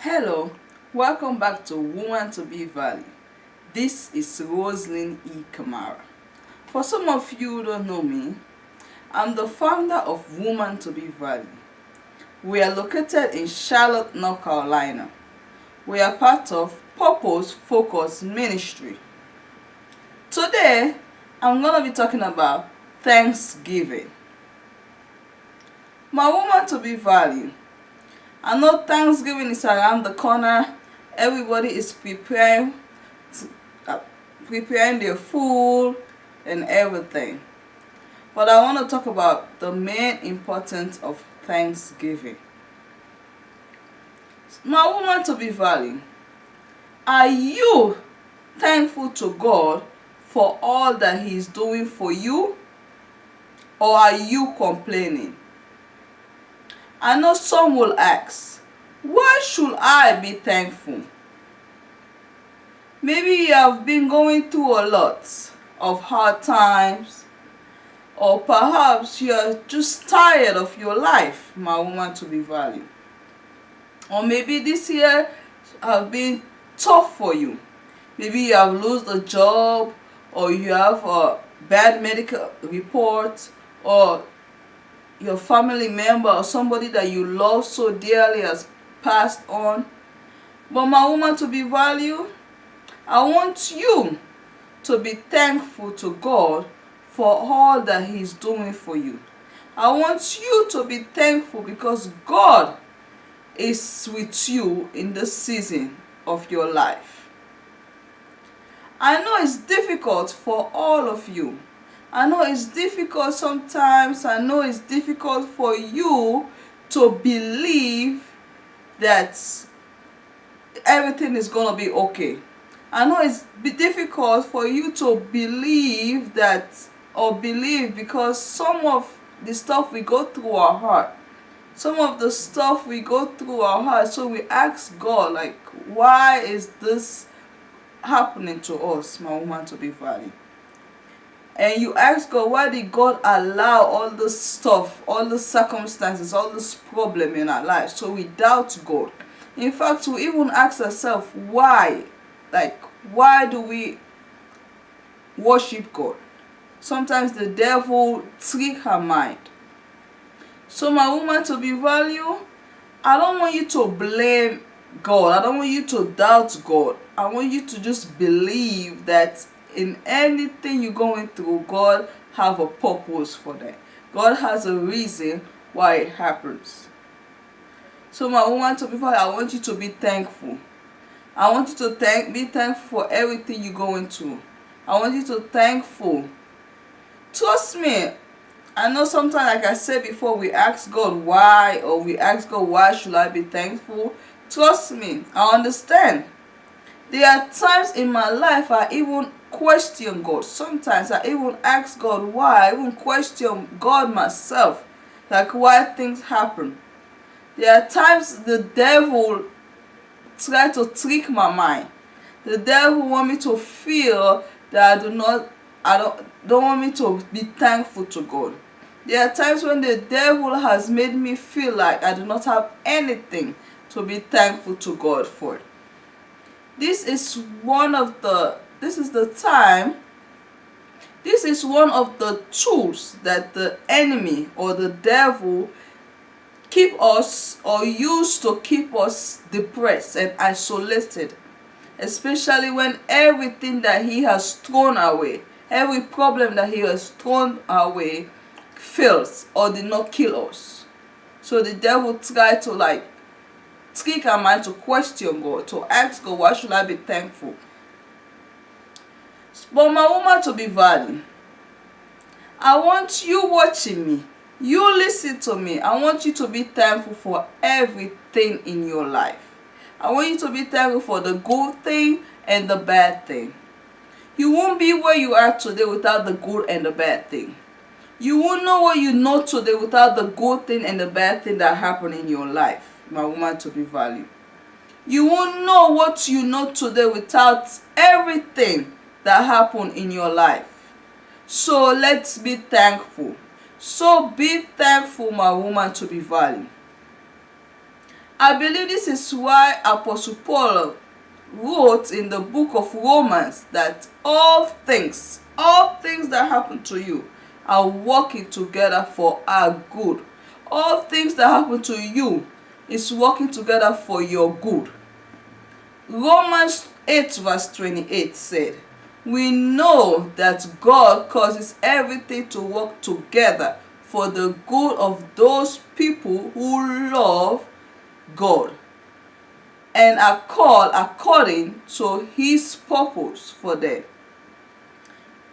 Hello, welcome back to Woman to Be Valued. This is Roseline Kamara. For some of you who don't know me, I'm the founder of Woman to Be Valued. We are located in Charlotte, North Carolina. We are part of Purpose Focus Ministry. Today, I'm going to be talking about Thanksgiving. My woman to be valued. I know Thanksgiving is around the corner. Everybody is preparing their food and everything. But I want to talk about the main importance of Thanksgiving. My woman to be valued. Are you thankful to God for all that He is doing for you? Or are you complaining? I know some will ask, why should I be thankful? Maybe you have been going through a lot of hard times, or perhaps you are just tired of your life, my woman to be valued. Or maybe this year have been tough for you. Maybe you have lost a job, or you have a bad medical report, or your family member or somebody that you love so dearly has passed on. But my woman to be valued, I want you to be thankful to God for all that He's doing for you. I want you to be thankful because God is with you in this season of your life. I know it's difficult for all of you. I know it's difficult sometimes. I know it's difficult for you to believe that everything is going to be okay. I know it's difficult for you to believe because some of the stuff we go through our heart. Some of the stuff we go through our heart. So we ask God, like, why is this happening to us, my woman to be valued? And you ask God, why did God allow all this stuff, all the circumstances, all this problem in our lives? So we doubt God. In fact, we even ask ourselves, why? Like, why do we worship God? Sometimes the devil tricks our mind. So my woman to be valued, I don't want you to blame God. I don't want you to doubt God. I want you to just believe that in anything you're going through, God have a purpose for that. God has a reason why it happens. So my woman to be valued, I want you to be thankful. I want you to be thankful for everything you're going through. I want you to thankful. Trust me, I know sometimes, like I said before, we ask God why, or we ask God, why should I be thankful? Trust me, I understand. There are times in my life I even question God. Sometimes I even ask God why. I even question God myself, like why things happen. There are times the devil try to trick my mind. The devil want me to feel that I don't want me to be thankful to God. There are times when the devil has made me feel like I do not have anything to be thankful to God for. This is one of the tools that the enemy or the devil keep us or use to keep us depressed and isolated, especially when everything that he has thrown away, every problem that he has thrown away fails or did not kill us. So the devil tried to trick our mind to question God, to ask God, why should I be thankful? But my woman to be valued, I want you watching me, you listen to me. I want you to be thankful for everything in your life. I want you to be thankful for the good thing and the bad thing. You won't be where you are today without the good and the bad thing. You won't know what you know today without the good thing and the bad thing that happened in your life, my woman to be valued. You won't know what you know today without everything that happened in your life. So let's be thankful. So be thankful, my woman to be valued. I believe this is why Apostle Paul wrote in the book of Romans that all things that happen to you are working together for our good. All things that happen to you is working together for your good. Romans 8 verse 28 said, we know that God causes everything to work together for the good of those people who love God and are called according to his purpose for them.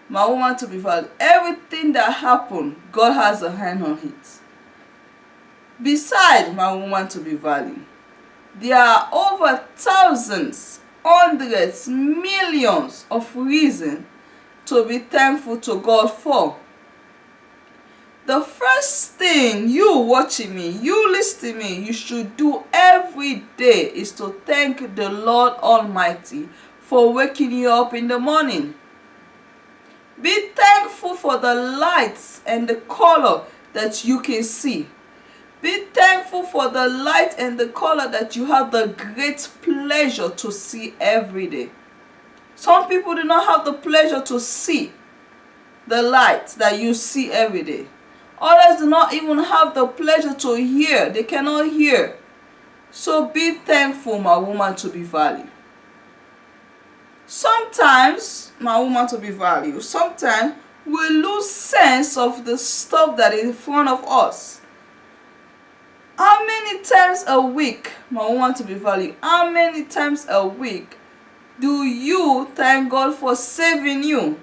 My woman to be valued. Everything that happened, God has a hand on it. Besides, my woman to be valued, there are over thousands, hundreds, millions of reasons to be thankful to God for. The first thing you watching me, you listening me, you should do every day is to thank the Lord Almighty for waking you up in the morning. Be thankful for the lights and the color that you can see. Be thankful for the light and the color that you have the great pleasure to see every day. Some people do not have the pleasure to see the light that you see every day. Others do not even have the pleasure to hear. They cannot hear. So be thankful, my woman, to be valued. Sometimes, my woman, to be valued, sometimes we lose sense of the stuff that is in front of us. How many times a week, my woman, to be valued, how many times a week do you thank God for saving you?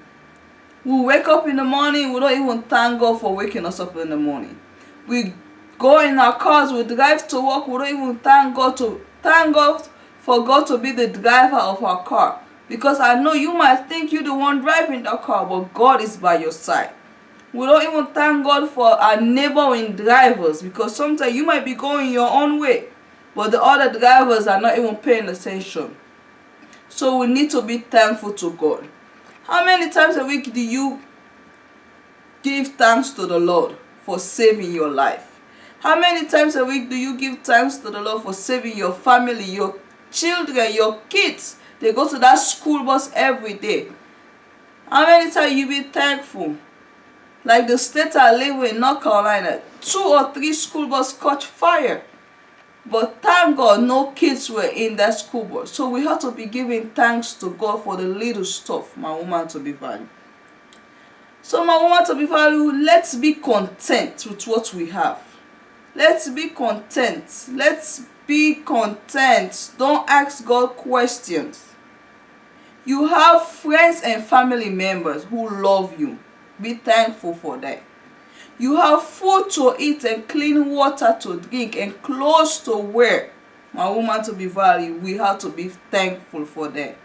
We wake up in the morning, we don't even thank God for waking us up in the morning. We go in our cars, we drive to work, we don't even thank God for God to be the driver of our car. Because I know you might think you're the one driving the car, but God is by your side. We don't even thank God for our neighboring drivers, because sometimes you might be going your own way, but the other drivers are not even paying attention. So we need to be thankful to God. How many times a week do you give thanks to the Lord for saving your life? How many times a week do you give thanks to the Lord for saving your family, your children, your kids? They go to that school bus every day. How many times you be thankful? Like the state I live in, North Carolina, 2 or 3 school buses caught fire. But thank God no kids were in that school bus. So we have to be giving thanks to God for the little stuff, my woman, to be valued. So my woman, to be valued, let's be content with what we have. Let's be content. Let's be content. Don't ask God questions. You have friends and family members who love you. Be thankful for that. You have food to eat and clean water to drink and clothes to wear. My woman, to be valued, we have to be thankful for that.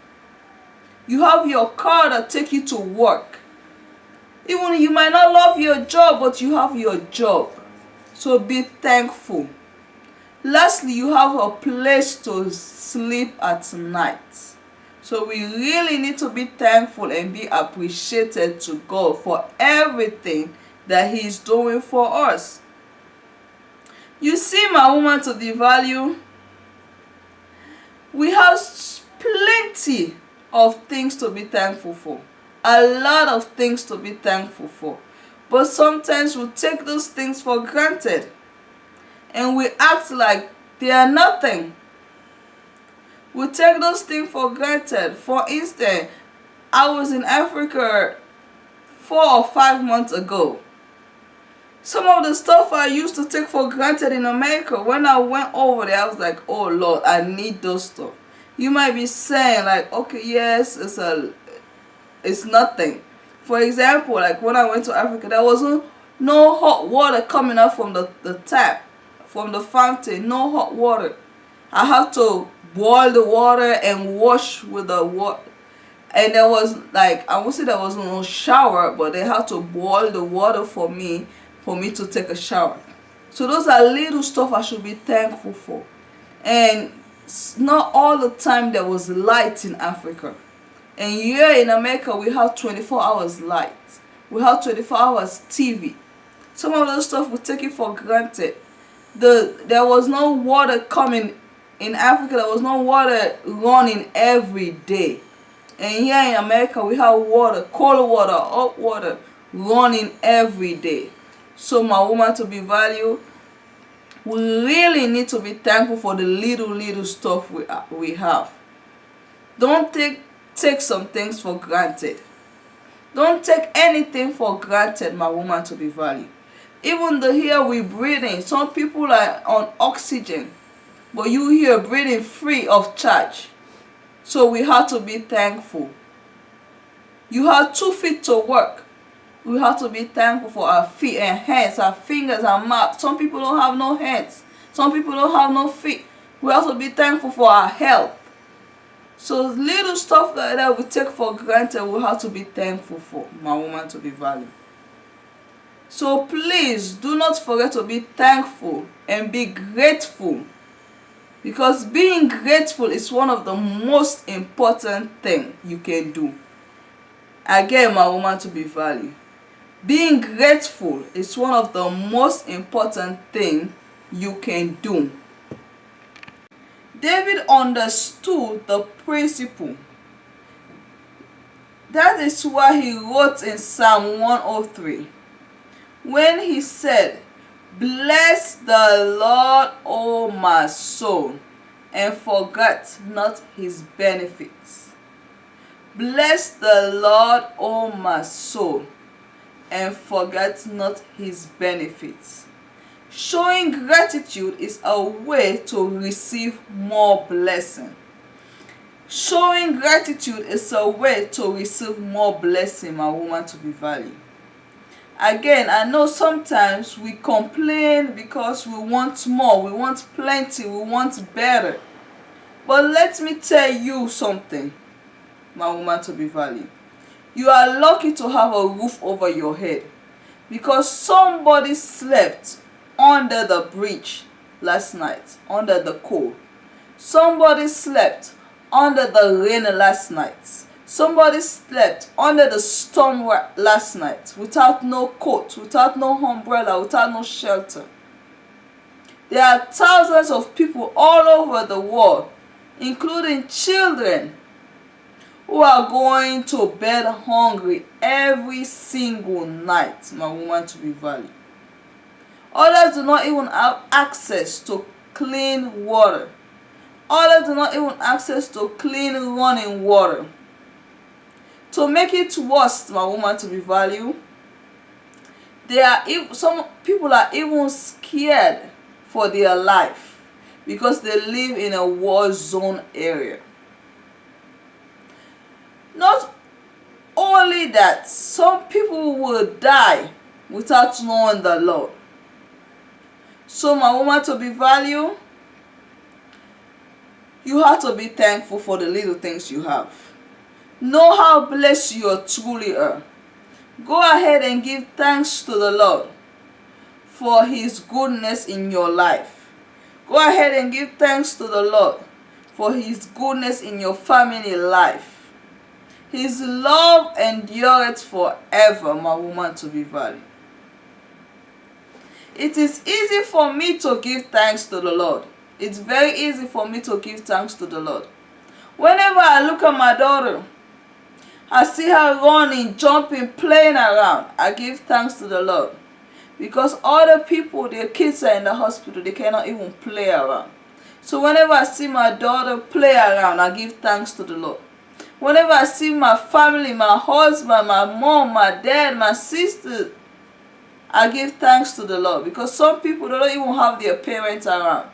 You have your car that take you to work. Even you might not love your job, but you have your job. So be thankful. Lastly, you have a place to sleep at night. So we really need to be thankful and be appreciated to God for everything that He is doing for us. You see, my woman, to the value, we have plenty of things to be thankful for. A lot of things to be thankful for. But sometimes we take those things for granted. And we act like they are nothing. We take those things for granted. For instance, I was in Africa 4 or 5 months ago. Some of the stuff I used to take for granted in America, when I went over there, I was like, oh Lord, I need those stuff. You might be saying like, okay, yes, it's nothing. For example, like when I went to Africa, there wasn't no hot water coming out from the tap, from the fountain, no hot water. I have to boil the water and wash with the water. And there was like, I won't say there was no shower, but they had to boil the water for me to take a shower. So those are little stuff I should be thankful for. And not all the time there was light in Africa. And here in America we have 24 hours light. We have 24 hours TV. Some of those stuff we take it for granted. There was no water coming in Africa. There was no water running every day. And here in America, we have water, cold water, hot water running every day. So, my woman to be valued, we really need to be thankful for the little stuff we have. Don't take some things for granted. Don't take anything for granted, my woman to be valued. Even the air we breathing, some people are on oxygen, but you here breathing free of charge. So we have to be thankful. You have 2 feet to work. We have to be thankful for our feet and hands, our fingers, our mouth. Some people don't have no hands. Some people don't have no feet. We have to be thankful for our health. So little stuff like that we take for granted, we have to be thankful for, my woman to be valued. So please do not forget to be thankful and be grateful, because being grateful is one of the most important things you can do. Again, my woman to be valued, being grateful is one of the most important things you can do. David understood the principle. That is why he wrote in Psalm 103, when he said, "Bless the Lord, O my soul, and forget not his benefits." Bless the Lord, O my soul, and forget not his benefits. Showing gratitude is a way to receive more blessing. Showing gratitude is a way to receive more blessing, my woman to be valued. Again, I know sometimes we complain because we want more, we want plenty, we want better. But let me tell you something, my woman to be valued. You are lucky to have a roof over your head, because somebody slept under the bridge last night, under the cold. Somebody slept under the rain last night. Somebody slept under the storm last night without no coat, without no umbrella, without no shelter. There are thousands of people all over the world, including children, who are going to bed hungry every single night, my woman to be valued. Others do not even have access to clean water. Others do not even have access to clean running water. To make it worse, my woman to be valued, some people are even scared for their life because they live in a war zone area. Not only that, some people will die without knowing the Lord. So, my woman to be valued, you have to be thankful for the little things you have. Know how blessed you truly are. Go ahead and give thanks to the Lord for his goodness in your life. Go ahead and give thanks to the Lord for his goodness in your family life. His love endureth forever, my woman to be valued. It is easy for me to give thanks to the Lord. It's very easy for me to give thanks to the Lord. Whenever I look at my daughter, I see her running, jumping, playing around, I give thanks to the Lord. Because other people, their kids are in the hospital, they cannot even play around. So whenever I see my daughter play around, I give thanks to the Lord. Whenever I see my family, my husband, my mom, my dad, my sister, I give thanks to the Lord. Because some people, they don't even have their parents around.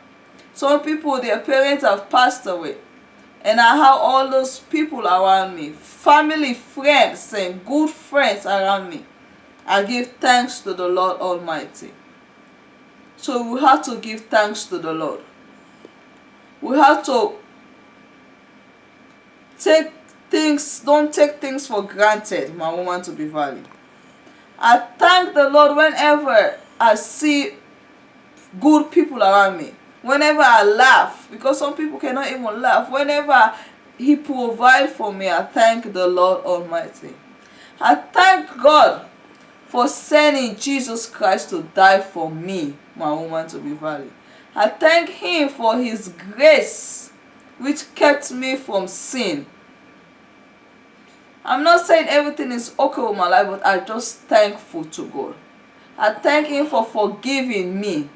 Some people, their parents have passed away. And I have all those people around me. Family, friends, and good friends around me. I give thanks to the Lord Almighty. So we have to give thanks to the Lord. We have to don't take things for granted, my woman to be valued. I thank the Lord whenever I see good people around me. Whenever I laugh, because some people cannot even laugh. Whenever he provides for me, I thank the Lord Almighty. I thank God for sending Jesus Christ to die for me, my woman to be valued. I thank him for his grace, which kept me from sin. I'm not saying everything is okay with my life, but I'm just thankful to God. I thank him for forgiving me.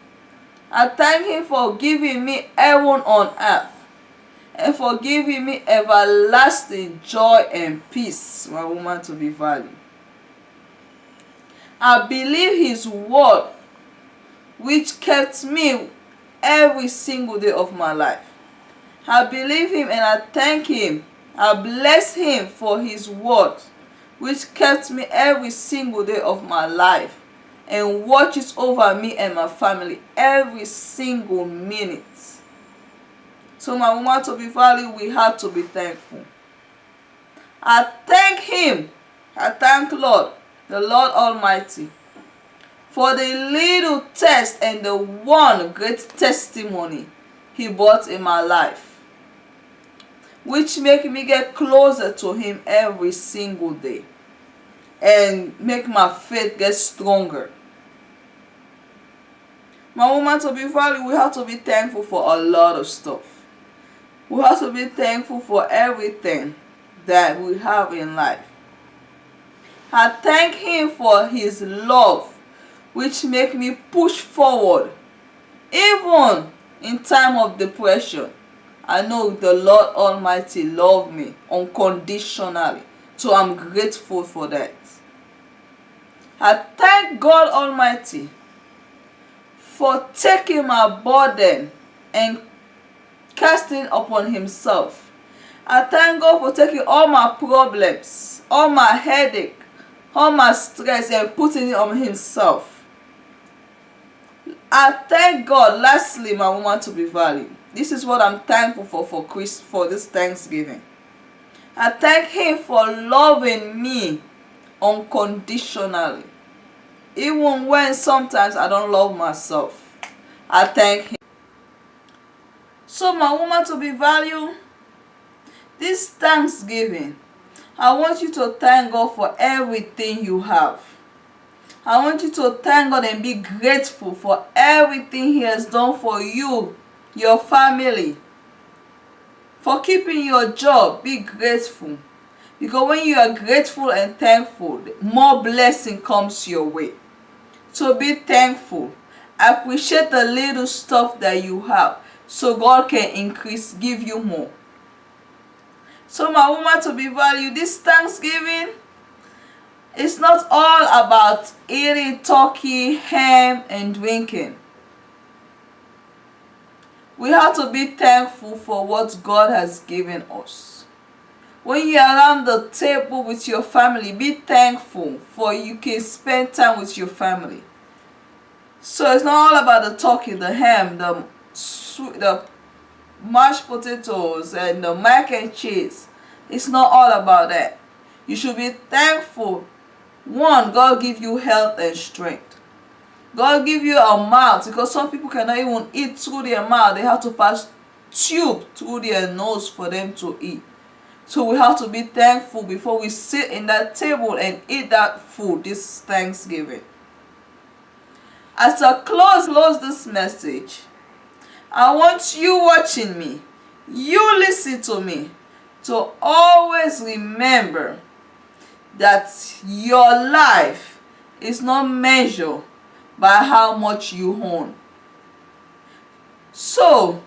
I thank him for giving me heaven on earth, and for giving me everlasting joy and peace, my woman to be valued. I believe his word, which kept me every single day of my life. I believe him and I thank him. I bless him for his word, which kept me every single day of my life and watches over me and my family every single minute. So my woman to be valued, we have to be thankful. I thank him. I thank Lord, the Lord Almighty, for the little test and the one great testimony he brought in my life, which make me get closer to him every single day and make my faith get stronger. My woman to be valued, we have to be thankful for a lot of stuff. We have to be thankful for everything that we have in life. I thank him for his love, which make me push forward even in time of depression. I know the Lord Almighty loved me unconditionally, so I'm grateful for that. I thank God Almighty for taking my burden and casting upon himself. I thank God for taking all my problems, all my headache, all my stress, and putting it on himself. I thank God, lastly, my woman to be valued. This is what I'm thankful for this Thanksgiving. I thank him for loving me unconditionally. Even when sometimes I don't love myself, I thank him. So my woman to be valued, this Thanksgiving, I want you to thank God for everything you have. I want you to thank God and be grateful for everything he has done for you, your family, for keeping your job. Be grateful. Because when you are grateful and thankful, more blessing comes your way. So be thankful. Appreciate the little stuff that you have, so God can increase, give you more. So my woman to be valued, this Thanksgiving, it's not all about eating turkey, ham, and drinking. We have to be thankful for what God has given us. When you're around the table with your family, be thankful for you can spend time with your family. So it's not all about the turkey, the ham, the mashed potatoes, and the mac and cheese. It's not all about that. You should be thankful. One, God give you health and strength. God give you a mouth, because some people cannot even eat through their mouth. They have to pass tube through their nose for them to eat. So we have to be thankful before we sit in that table and eat that food this Thanksgiving. As I close this message, I want you watching me, you listen to me, to always remember that your life is not measured by how much you own. So,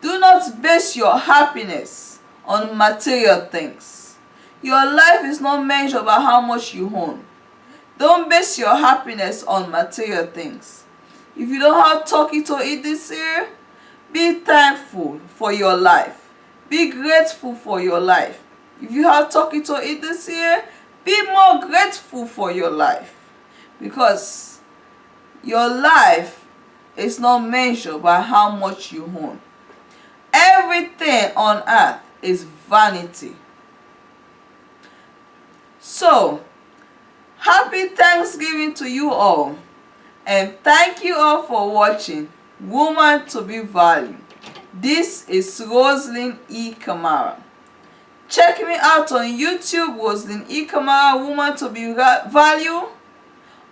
do not base your happiness on material things. Your life is not measured by how much you own. Don't base your happiness on material things. If you don't have turkey to eat this year, be thankful for your life. Be grateful for your life. If you have turkey to eat this year, be more grateful for your life. Because your life is not measured by how much you own. Everything on earth is vanity. So, happy Thanksgiving to you all. And thank you all for watching Woman to be Valued. This is Roseline E. Kamara. Check me out on YouTube, Roseline E. Kamara, Woman to be Valued.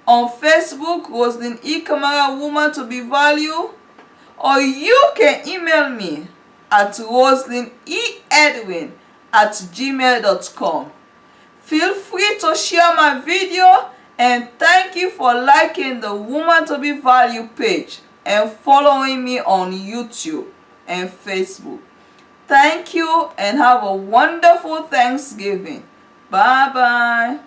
On Facebook, Roseline E. Kamara, Woman to be Valued. Or you can email me at roselineedwin@gmail.com. Feel free to share my video, and thank you for liking the Woman to be Valued page and following me on YouTube and Facebook. Thank you and have a wonderful Thanksgiving. Bye bye.